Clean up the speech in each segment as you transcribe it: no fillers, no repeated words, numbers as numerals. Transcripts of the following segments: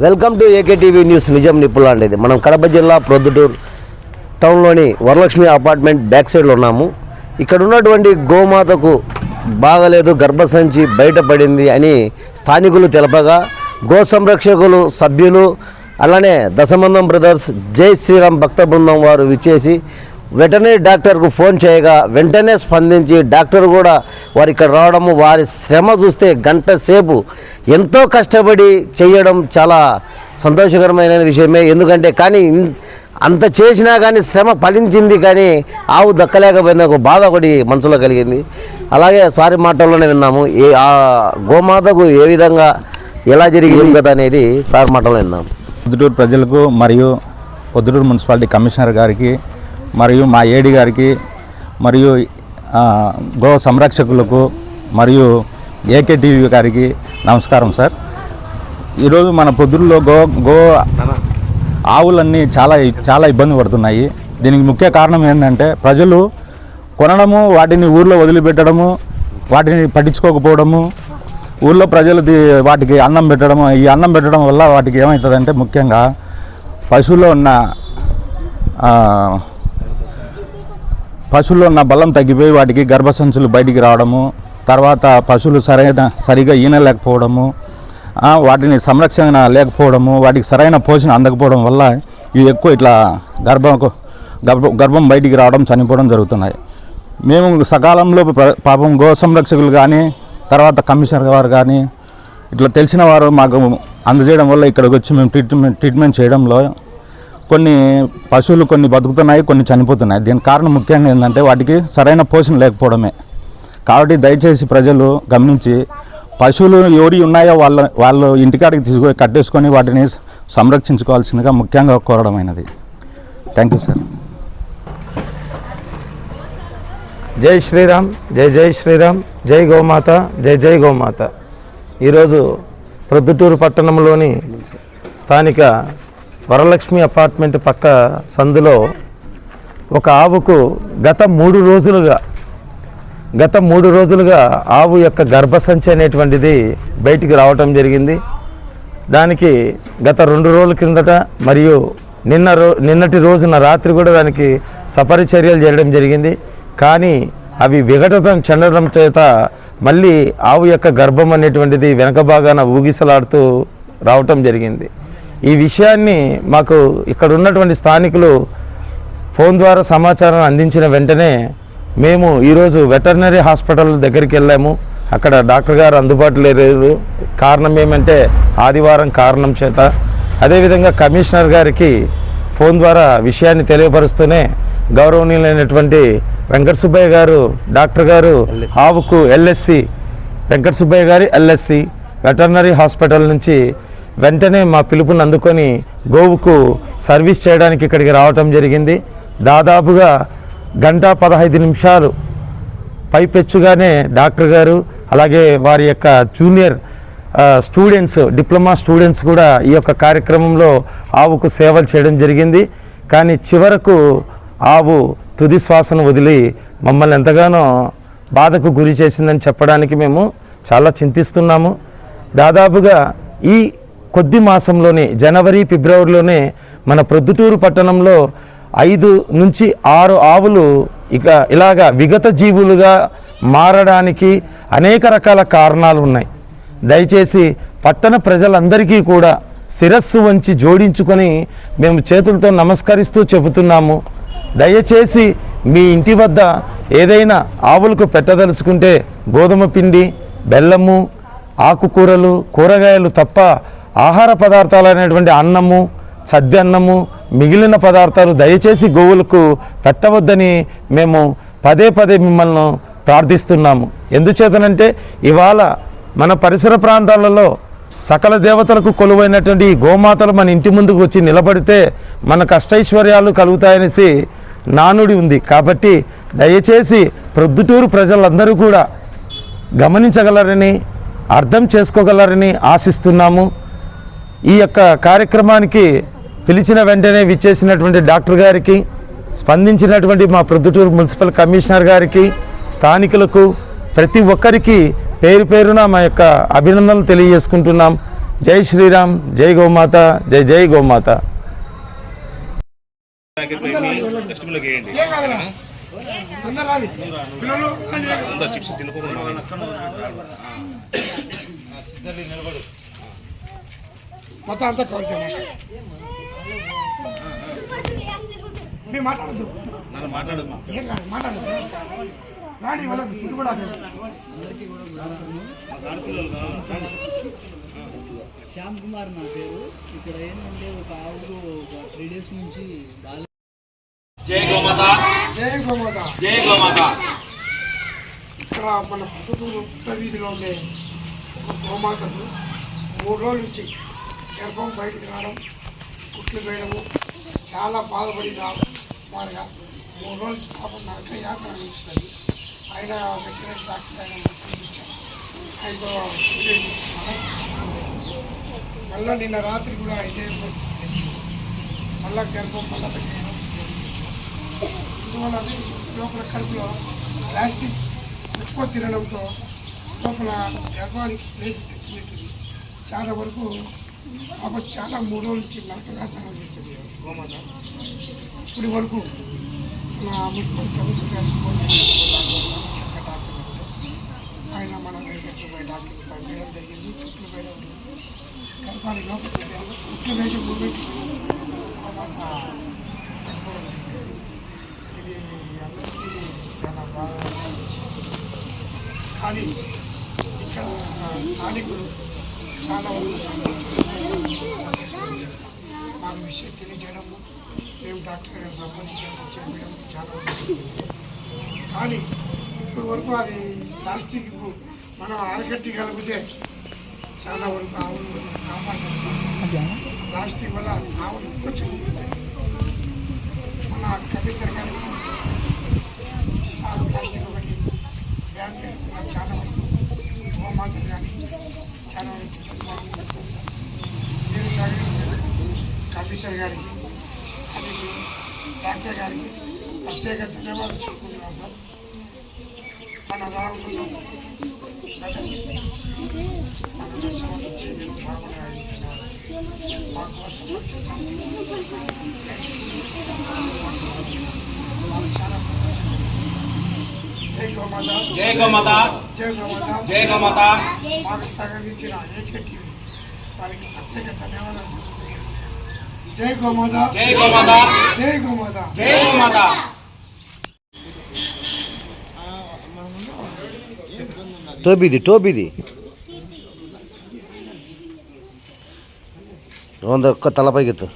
Welcome to AKTV news. నిజం నిప్పులాంటిది. మనం కడప జిల్లా ప్రొద్దుటూరు టౌన్లోని వరలక్ష్మి అపార్ట్మెంట్ బ్యాక్ సైడ్లో ఉన్నాము. ఇక్కడ ఉన్నటువంటి గోమాతకు బాగలేదు, గర్భసంచి బయటపడింది అని స్థానికులు తెలపగా గో సంరక్షకులు సభ్యులు అలానే దశమందం బ్రదర్స్ జై శ్రీరామ్ భక్త బృందం వారు విచ్చేసి వెటర్నరీ డాక్టర్కు ఫోన్ చేయగా వెంటనే స్పందించి డాక్టర్ కూడా వారు ఇక్కడ రావడము, వారి శ్రమ చూస్తే గంట సేపు ఎంతో కష్టపడి చేయడం చాలా సంతోషకరమైన విషయమే. ఎందుకంటే కానీ అంత చేసినా కానీ శ్రమ ఫలించింది, కానీ ఆవు దక్కలేకపోయిన ఒక బాధ ఒకటి మనసులో కలిగింది. అలాగే సారి మాటల్లోనే విన్నాము ఆ గోమాతకు ఏ విధంగా ఎలా జరిగింది కదా అనేది సార్ మాటల్లో విన్నాము. పొద్దుటూరు ప్రజలకు మరియు పొద్దుటూరు మున్సిపాలిటీ కమిషనర్ గారికి మరియు మా ఏడి గారికి మరియు గో సంరక్షకులకు మరియు ఏకేటీవీ గారికి నమస్కారం సార్. ఈరోజు మన పొద్దుటూరులో గో ఆవులన్నీ చాలా ఇబ్బంది పడుతున్నాయి. దీనికి ముఖ్య కారణం ఏంటంటే ప్రజలు కొనడము, వాటిని ఊర్లో వదిలిపెట్టడము, వాటిని పట్టించుకోకపోవడము, ఊళ్ళో ప్రజలు వాటికి అన్నం పెట్టడము. ఈ అన్నం పెట్టడం వల్ల వాటికి ఏమవుతుందంటే ముఖ్యంగా పశువుల్లో ఉన్న బలం తగ్గిపోయి వాటికి గర్భసంచులు బయటికి రావడము, తర్వాత పశువులు సరిగా ఈనలేకపోవడము, వాటిని సంరక్షణ లేకపోవడము, వాటికి సరైన పోషణ అందకపోవడం వల్ల ఇవి ఎక్కువ ఇట్లా గర్భం బయటికి రావడం, చనిపోవడం జరుగుతున్నాయి. మేము సకాలంలో పాపం గో సంరక్షకులు కానీ తర్వాత కమిషనర్ గారు కానీ ఇట్లా తెలిసిన వారు మాకు అందజేయడం వల్ల ఇక్కడికి వచ్చి మేము ట్రీట్మెంట్ చేయడంలో కొన్ని పశువులు కొన్ని బతుకుతున్నాయి, కొన్ని చనిపోతున్నాయి. దీనికి కారణం ముఖ్యంగా ఏంటంటే వాటికి సరైన పోషణ లేకపోవడమే. కాబట్టి దయచేసి ప్రజలు గమనించి పశువులు ఎవరి ఉన్నాయో వాళ్ళు ఇంటికాడికి తీసుకొని కట్టేసుకొని వాటిని సంరక్షించుకోవాల్సిందిగా ముఖ్యంగా కోరడమైనది. Thank you sir. జై శ్రీరామ్, జై జై శ్రీరామ్, జై గోమాత, జై జై గోమాత. ఈరోజు ప్రొద్దుటూరు పట్టణంలోని స్థానిక వరలక్ష్మి అపార్ట్మెంట్ పక్క సందులో ఒక ఆవుకు గత మూడు రోజులుగా ఆవు యొక్క గర్భసంచి అనేటువంటిది బయటికి రావటం జరిగింది. దానికి గత 2 రోజుల క్రిందట మరియు నిన్నటి రోజున రాత్రి కూడా దానికి సపరిచర్యలు చేయడం జరిగింది. కానీ అవి విఘటతం చెందడం చేత మళ్ళీ ఆవు యొక్క గర్భం అనేటువంటిది వెనక భాగాన ఊగిసలాడుతూ రావటం జరిగింది. ఈ విషయాన్ని మాకు ఇక్కడ ఉన్నటువంటి స్థానికులు ఫోన్ ద్వారా సమాచారం అందించిన వెంటనే మేము ఈరోజు వెటర్నరీ హాస్పిటల్ దగ్గరికి వెళ్ళాము. అక్కడ డాక్టర్ గారు అందుబాటులో లేదు. కారణం ఏమంటే ఆదివారం కారణం చేత. అదేవిధంగా కమిషనర్ గారికి ఫోన్ ద్వారా విషయాన్ని తెలియపరుస్తూనే గౌరవనీయులైనటువంటి వెంకట సుబ్బయ్య గారు డాక్టర్ గారు ఆవుకు ఎల్ఎస్సి వెంకట సుబ్బయ్య గారి ఎల్ఎస్సి వెటర్నరీ హాస్పిటల్ నుంచి వెంటనే మా పిలుపుని అందుకొని గోవుకు సర్వీస్ చేయడానికి ఇక్కడికి రావటం జరిగింది. దాదాపుగా 1:15 పైపెచ్చుగానే డాక్టర్ గారు అలాగే వారి యొక్క జూనియర్ స్టూడెంట్స్, డిప్లొమా స్టూడెంట్స్ కూడా ఈ యొక్క కార్యక్రమంలో ఆవుకు సేవలు చేయడం జరిగింది. కానీ చివరకు ఆవు తుది శ్వాసను వదిలి మమ్మల్ని ఎంతగానో బాధకు గురి చేసిందని చెప్పడానికి మేము చాలా చింతిస్తున్నాము. దాదాపుగా ఈ కొద్ది మాసంలోనే జనవరి ఫిబ్రవరిలోనే మన ప్రొద్దుటూరు పట్టణంలో 5 నుంచి 6 ఆవులు ఇలాగా విగత జీవులుగా మారడానికి అనేక రకాల కారణాలు ఉన్నాయి. దయచేసి పట్టణ ప్రజలందరికీ కూడా శిరస్సు వంచి జోడించుకొని మేము చేతులతో నమస్కరిస్తూ చెబుతున్నాము. దయచేసి మీ ఇంటి వద్ద ఏదైనా ఆవులకు పెట్టదలుచుకుంటే గోధుమ పిండి, బెల్లము, ఆకుకూరలు, కూరగాయలు తప్ప ఆహార పదార్థాలు అనేటువంటి అన్నము, సద్దన్నము, మిగిలిన పదార్థాలు దయచేసి గోవులకు పెట్టవద్దని మేము పదే మిమ్మల్ని ప్రార్థిస్తున్నాము. ఎందుచేతనంటే ఇవాళ మన పరిసర ప్రాంతాలలో సకల దేవతలకు కొలువైనటువంటి ఈ గోమాతలు మన ఇంటి ముందుకు వచ్చి నిలబడితే మనకు అష్టైశ్వర్యాలు కలుగుతాయనేసి నానుడి ఉంది. కాబట్టి దయచేసి ప్రొద్దుటూరు ప్రజలందరూ కూడా గమనించగలరని, అర్థం చేసుకోగలరని ఆశిస్తున్నాము. ఈ యొక్క కార్యక్రమానికి పిలిచిన వెంటనే విచ్చేసినటువంటి డాక్టర్ గారికి, స్పందించినటువంటి మా ప్రొద్దుటూరు మున్సిపల్ కమిషనర్ గారికి, స్థానికులకు, ప్రతి ఒక్కరికి పేరు పేరున మా యొక్క అభినందనలు తెలియజేసుకుంటున్నాం. జై శ్రీరామ్, జై గోమాత, జై జై గోమాత. మొత్తం అంతా కవర్ చేయండి. మాట్లాడదు రాణి వాళ్ళకి చుట్టుపడా శ్యామ్ కుమార్ నా పేరు. ఇక్కడ ఏంటంటే ఒక ఆవులు 3 days నుంచి జై గోమాత, జై గోమాత, జై గోమాత. ఇక్కడ మన పుట్టూరు ఉత్త వీధిలో ఉండే ఒక గోమాతకు 3 రోజుల నుంచి గర్భం బయటకు రావడం, కుట్లు వేయడము, చాలా బాధపడి సుమారుగా 3 రోజుల నుంచి పాపం నరక యాత్ర అనిపిస్తుంది. ఆయన వెటనరీ డాక్టర్ ఆయన పంపించారు. ఆయనతో మళ్ళీ నిన్న రాత్రి కూడా ఇదే పరిస్థితి, మళ్ళా గర్భం మళ్ళా పెట్టడం. అందువల్ల లోపల కడుపులో ప్లాస్టిక్ ఎక్కువ తినడంతో లోపల గర్భానికి ప్లేస్ తెచ్చినట్టుంది. చాలా వరకు కాబట్టి చాలా 3 రోజుల నుంచి నరకయాతన చేస్తుంది గోమాత. ఇప్పటి వరకు మన మున్సిపల్ కమిషనర్ గారికి ఫోన్ డాక్టర్ ఆయన మన వెంకటేశ్వర డాక్టర్ వేయడం జరిగింది. కుట్లు వేయడం గర్భాన్ని లోపల పెట్టారు. కుట్లు వేసి మూమెంట్ చనిపోవడం. ఇది అందరికీ చాలా బాగా కానీ ఇక్కడ స్థానికులు చాలా వరకు మాకు విషయం తెలియజేయడము, మేము డాక్టర్ గారు సంబంధించడం చేయడం చాలా వరకు. కానీ ఇప్పటి వరకు అది ప్లాస్టిక్ మనం అరగట్టగలిగితే చాలా వరకు ఆవులు కాపాడుతుంది. ప్లాస్టిక్ వల్ల ఆవులు కొంచెం మన కమిషనర్ గారికి ప్లాస్టిక్ ఒకటి బ్యాన్ పెట్టుకున్నారు. చాలా వరకు గోమాతలు కానీ చాలా వరకు నేను కమిషనర్ గారికి అది డాక్టర్ గారికి ప్రత్యేక ధన్యవాదాలు చెప్పుకుంటున్నాం సార్. మన రాకుండా మన దర్శనం వచ్చి బాగున్నా మా కోసం మాకు చాలా సంతోషం. జై గోమాత, జై గోమాత, జై గోమాత, జై గోమాత. మాకు సహకరించిన ఏకటీవీ వారికి ప్రత్యేక ధన్యవాదాలు. జై గోమాత, జై గోమాత, జై గోమాత, జై గోమాత. టోబీది ఒక్క తలపైకి ఎత్తు.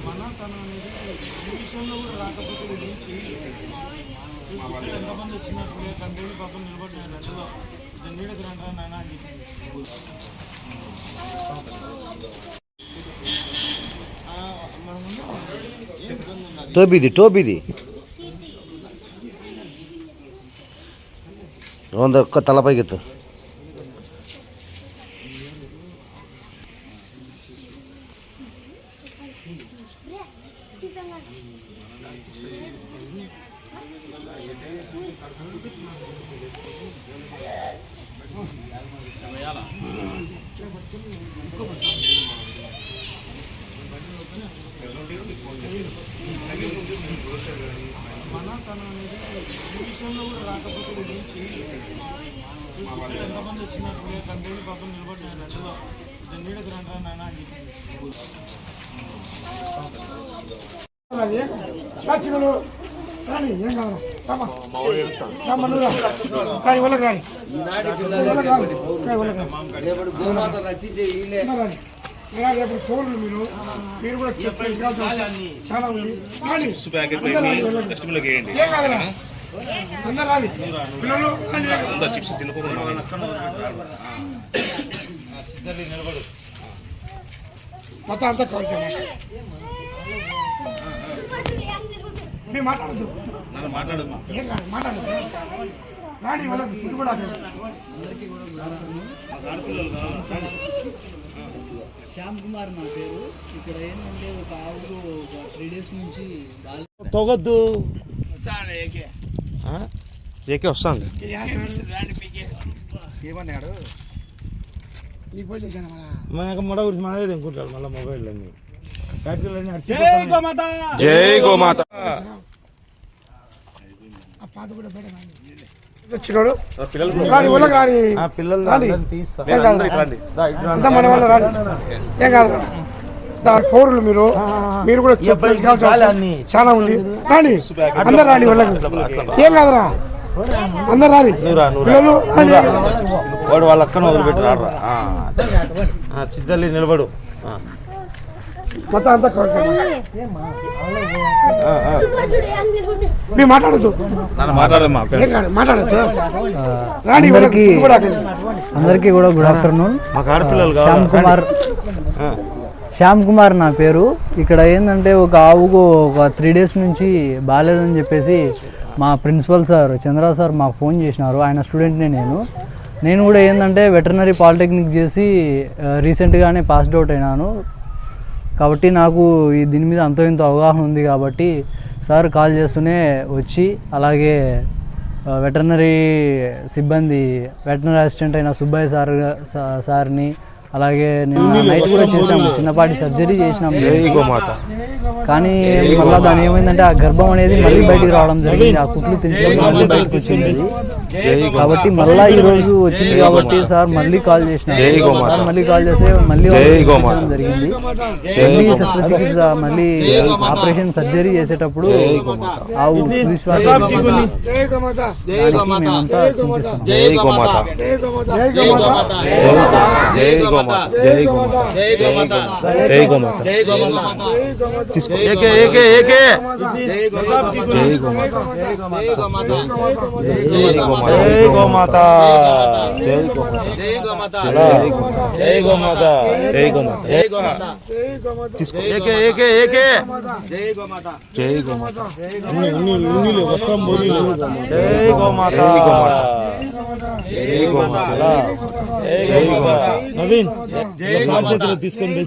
మన తన ఈ విషయంలో కూడా రాకపోతే గురించి ఎంతమంది వచ్చినట్టు కంట్రోల్ పాపం నిలబడ్డాను అందులో నీడకు రండి నాయన అని చెప్పి టోబీది ఒక్క తలపైకి ఎత్తు. మన తన ఈ విషయంలో కూడా రాకపోతే గురించి ఎంతమంది వచ్చినట్టు కంట్రోల్ పాపం నిలబడ్డాను అందులో నీడకు రండి నాయన అని సాక్షులు కానీ ఏం కావాలి కానీ వాళ్ళకి రాని రేపు చూడండి మీరు కూడా చెప్పండి చాలా ఉంది కానీ ఏం కాదురా అందరూ రాని పిల్లలు మొత్తం అంతా కవర్ చేయండి. మీరు మాట్లాడద్దు ఏం కాదు మాట్లాడద్దు రాణి వాళ్ళకి చుట్టూ కూడా శ్యామ్ కుమార్ నా పేరు. ఇక్కడ ఏంటంటే ఒక ఆవుకు ఒక 3 days నుంచి తొగద్దు ఏకే ఏకే వస్తాను ఏమన్నాడు నీకు పోయి చేశాను మనకు మొడ గురించి మనమే తినుకుంటాడు మళ్ళీ మొబైల్ అన్ని జై గోమాత ఆ పాత కూడా బయట వచ్చినాడు రాని వాళ్ళకి రాని పిల్లలు రాని తీస్తా ఏం కాదు అంతా మన వల్ల రాని ఏం కాదు పౌరులు మీరు మీరు కూడా చెప్పాలి చాలా ఉంది రాని అందరు రాని వాళ్ళకి ఏం కాదురా అందరు రాని పిల్లలు వాడు వాళ్ళ అక్కను వదిలిపెట్టి రాడరా చిత్తల్లి నిలబడు మొత్తం అంతా మీరు మాట్లాడద్దు ఏం కాదు మాట్లాడద్దు రాని వాళ్ళకి అందరికీ కూడా గుడ్ ఆఫ్టర్నూన్. మాకు ఆడపిల్లలు శ్యామ్ కుమార్ నా పేరు. ఇక్కడ ఏంటంటే ఒక ఆవుకు ఒక 3 days నుంచి బాగాలేదని చెప్పేసి మా ప్రిన్సిపల్ సార్ చంద్ర సార్ మాకు ఫోన్ చేసినారు. ఆయన స్టూడెంట్నే నేను కూడా ఏంటంటే వెటర్నరీ పాలిటెక్నిక్ చేసి రీసెంట్గానే పాస్డ్ అవుట్ అయినాను. కాబట్టి నాకు దీని మీద అంతో ఇంత అవగాహన ఉంది. కాబట్టి సార్ కాల్ చేస్తూనే వచ్చి అలాగే వెటర్నరీ సిబ్బంది వెటర్నరీ అసిస్టెంట్ అయిన సుబ్బయ్య సార్ని అలాగే నేను నైట్ కూడా చేసాము, చిన్నపాటి సర్జరీ చేసినాము. కానీ మళ్ళీ దాని ఏమైందంటే ఆ గర్భం అనేది మళ్ళీ బయటికి రావడం జరిగింది. ఆ కుట్లు తెంచి మళ్ళీ బయటకు వచ్చింది. కాబట్టి మళ్ళీ ఈ రోజు వచ్చింది కాబట్టి సార్ మళ్ళీ కాల్ చేసినారు. సార్ మళ్ళీ కాల్ చేస్తే మళ్ళీ జరిగింది. మళ్ళీ శస్త్రచికిత్స మళ్ళీ ఆపరేషన్ సర్జరీ చేసేటప్పుడు ఆవు మేమంతా నవీన్ తీసుకొని